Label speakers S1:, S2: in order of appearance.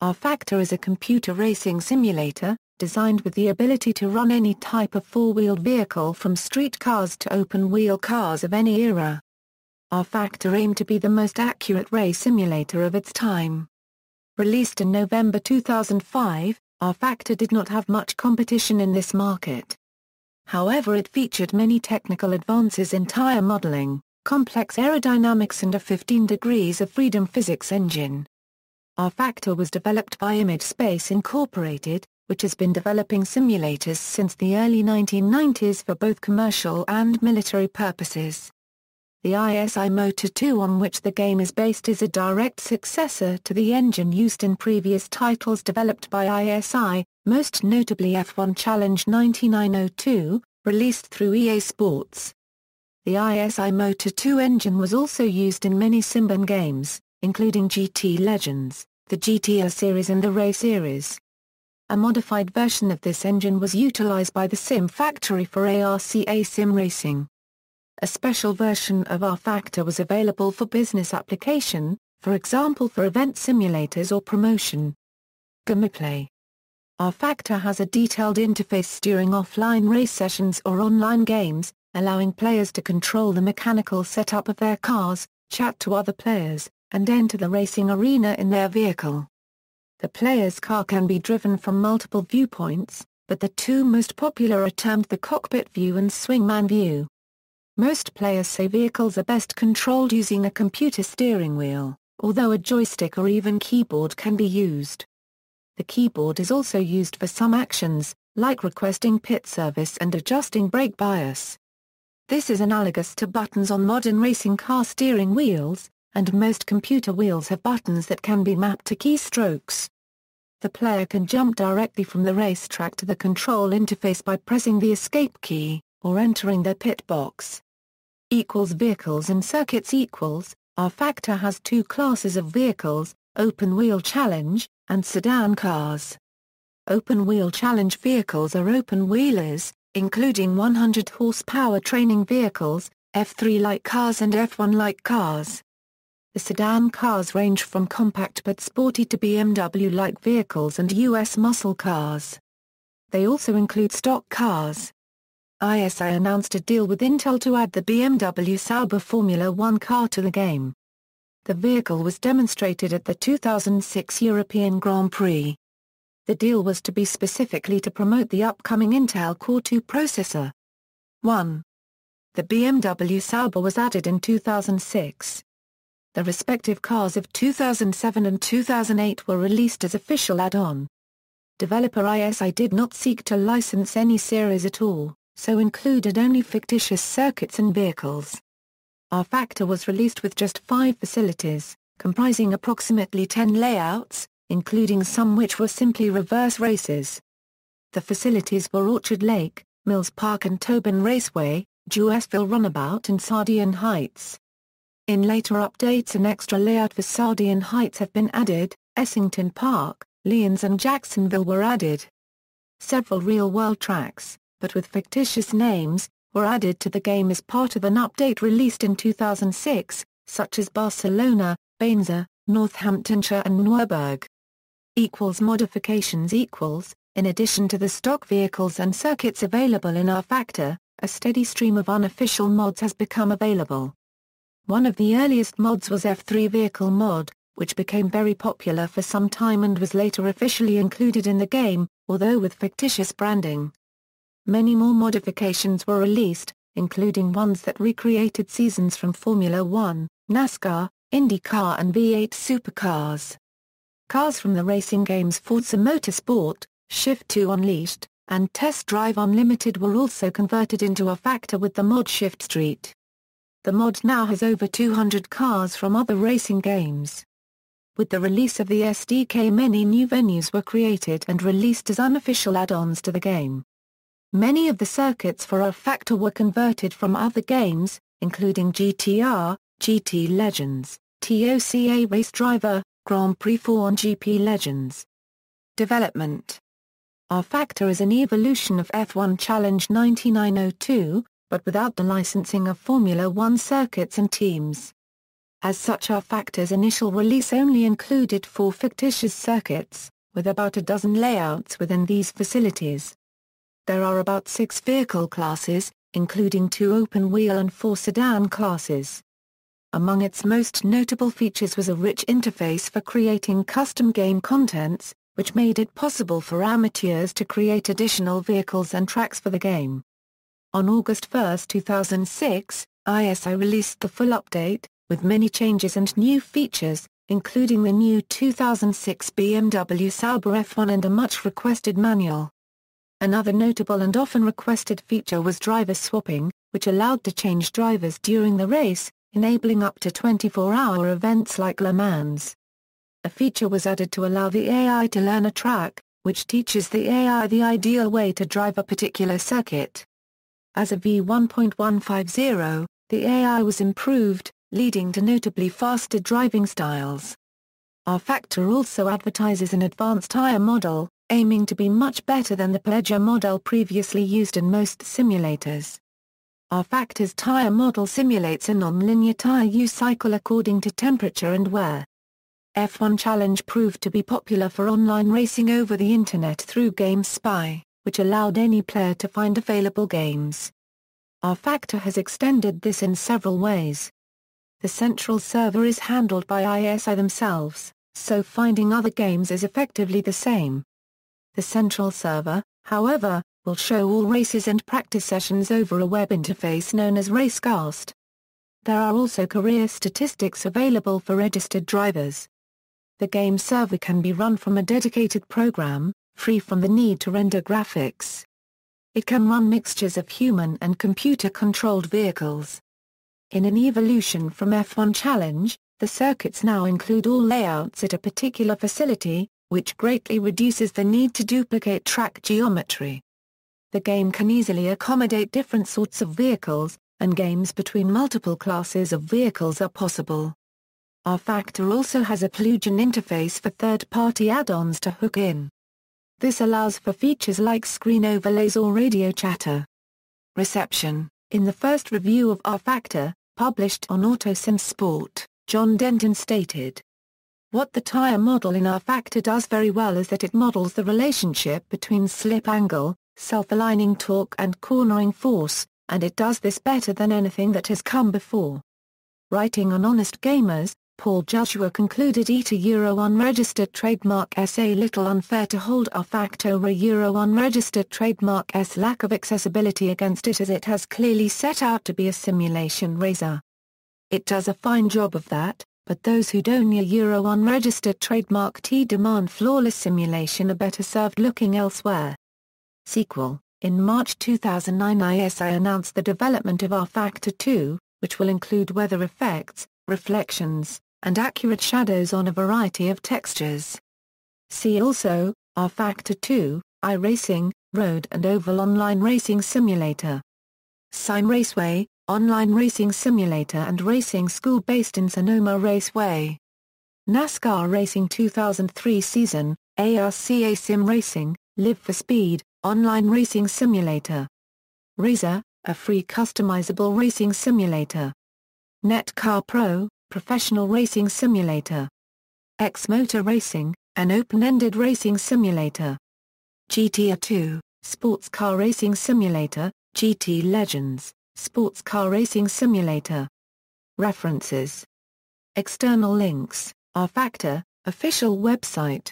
S1: RFactor is a computer racing simulator, designed with the ability to run any type of four-wheeled vehicle from street cars to open-wheel cars of any era. RFactor aimed to be the most accurate race simulator of its time. Released in November 2005, RFactor did not have much competition in this market. However, it featured many technical advances in tire modeling, complex aerodynamics and a 15 degrees of freedom physics engine. RFactor was developed by Image Space Incorporated, which has been developing simulators since the early 1990s for both commercial and military purposes. The ISI Motor 2 on which the game is based is a direct successor to the engine used in previous titles developed by ISI, most notably F1 Challenge 9902, released through EA Sports. The ISI Motor 2 engine was also used in many Simbin games, including GT Legends, the GTR series and the Ray series. A modified version of this engine was utilized by the Sim Factory for ARCA Sim Racing. A special version of RFactor was available for business application, for example for event simulators or promotion. Gameplay. RFactor has a detailed interface during offline race sessions or online games, allowing players to control the mechanical setup of their cars, chat to other players, and enter the racing arena in their vehicle. The player's car can be driven from multiple viewpoints, but the two most popular are termed the cockpit view and swingman view. Most players say vehicles are best controlled using a computer steering wheel, although a joystick or even keyboard can be used. The keyboard is also used for some actions, like requesting pit service and adjusting brake bias. This is analogous to buttons on modern racing car steering wheels, and most computer wheels have buttons that can be mapped to keystrokes. The player can jump directly from the racetrack to the control interface by pressing the escape key, or entering their pit box. Vehicles and circuits. RFactor has two classes of vehicles, open-wheel challenge, and sedan cars. Open-wheel challenge vehicles are open-wheelers, including 100-horsepower training vehicles, F3-like cars and F1-like cars. The sedan cars range from compact but sporty to BMW-like vehicles and US muscle cars. They also include stock cars. ISI announced a deal with Intel to add the BMW Sauber Formula One car to the game. The vehicle was demonstrated at the 2006 European Grand Prix. The deal was to be specifically to promote the upcoming Intel Core 2 processor. 1. The BMW Sauber was added in 2006. The respective cars of 2007 and 2008 were released as official add-on. Developer ISI did not seek to license any series at all, so included only fictitious circuits and vehicles. RFactor was released with just 5 facilities, comprising approximately 10 layouts, including some which were simply reverse races. The facilities were Orchard Lake, Mills Park and Tobin Raceway, Jewesville Runabout and Sardian Heights. In later updates an extra layout for Sardian Heights have been added, Essington Park, Lyons and Jacksonville were added. Several real-world tracks, but with fictitious names, were added to the game as part of an update released in 2006, such as Barcelona, Bainza, Northamptonshire and Nuremberg. Modifications. In addition to the stock vehicles and circuits available in RFactor, a steady stream of unofficial mods has become available. One of the earliest mods was F3 Vehicle Mod, which became very popular for some time and was later officially included in the game, although with fictitious branding. Many more modifications were released, including ones that recreated seasons from Formula One, NASCAR, IndyCar and V8 supercars. Cars from the racing games Forza Motorsport, Shift 2 Unleashed, and Test Drive Unlimited were also converted into RFactor with the mod Shift Street. The mod now has over 200 cars from other racing games. With the release of the SDK many new venues were created and released as unofficial add-ons to the game. Many of the circuits for RFactor were converted from other games, including GTR, GT Legends, TOCA Race Driver, Grand Prix 4 and GP Legends. Development. RFactor is an evolution of F1 Challenge 9902, but without the licensing of Formula One circuits and teams. As such, RFactor's initial release only included 4 fictitious circuits, with about a dozen layouts within these facilities. There are about 6 vehicle classes, including 2 open-wheel and 4 sedan classes. Among its most notable features was a rich interface for creating custom game contents, which made it possible for amateurs to create additional vehicles and tracks for the game. On August 1, 2006, ISI released the full update, with many changes and new features, including the new 2006 BMW Sauber F1 and a much-requested manual. Another notable and often requested feature was driver swapping, which allowed to change drivers during the race, enabling up to 24-hour events like Le Mans. A feature was added to allow the AI to learn a track, which teaches the AI the ideal way to drive a particular circuit. As of V1.150, the AI was improved, leading to notably faster driving styles. RFactor also advertises an advanced tire model, aiming to be much better than the Pleasure model previously used in most simulators. RFactor's tire model simulates a non-linear tire use cycle according to temperature and wear. F1 Challenge proved to be popular for online racing over the internet through GameSpy, which allowed any player to find available games. RFactor has extended this in several ways. The central server is handled by ISI themselves, so finding other games is effectively the same. The central server, however, will show all races and practice sessions over a web interface known as Racecast. There are also career statistics available for registered drivers. The game server can be run from a dedicated program, free from the need to render graphics. It can run mixtures of human and computer-controlled vehicles. In an evolution from F1 Challenge, the circuits now include all layouts at a particular facility, which greatly reduces the need to duplicate track geometry. The game can easily accommodate different sorts of vehicles, and games between multiple classes of vehicles are possible. RFactor also has a plugin interface for third-party add-ons to hook in. This allows for features like screen overlays or radio chatter. Reception. In the first review of RFactor, published on AutoSim Sport, John Denton stated, "What the tire model in RFactor does very well is that it models the relationship between slip angle, self-aligning torque and cornering force, and it does this better than anything that has come before." Writing on Honest Gamers, Paul Joshua concluded it a unregistered trademark a little unfair to hold RFactor over a unregistered trademark's lack of accessibility against it, as it has clearly set out to be a simulation racer. It does a fine job of that, but those who own a unregistered trademark demand flawless simulation are better served looking elsewhere. Sequel. In March 2009, ISI announced the development of RFactor 2, which will include weather effects, reflections, and accurate shadows on a variety of textures. See also, RFactor 2, iRacing, Road and Oval Online Racing Simulator. Sim Raceway, Online Racing Simulator and Racing School based in Sonoma Raceway. NASCAR Racing 2003 Season, ARCA Sim Racing, Live for Speed, Online Racing Simulator. RZR, a free customizable racing simulator. NetCar Pro, Professional Racing Simulator. X-Motor Racing, an open-ended racing simulator. GTA 2, Sports Car Racing Simulator, GT Legends, Sports Car Racing Simulator. References. External links, RFactor, official website.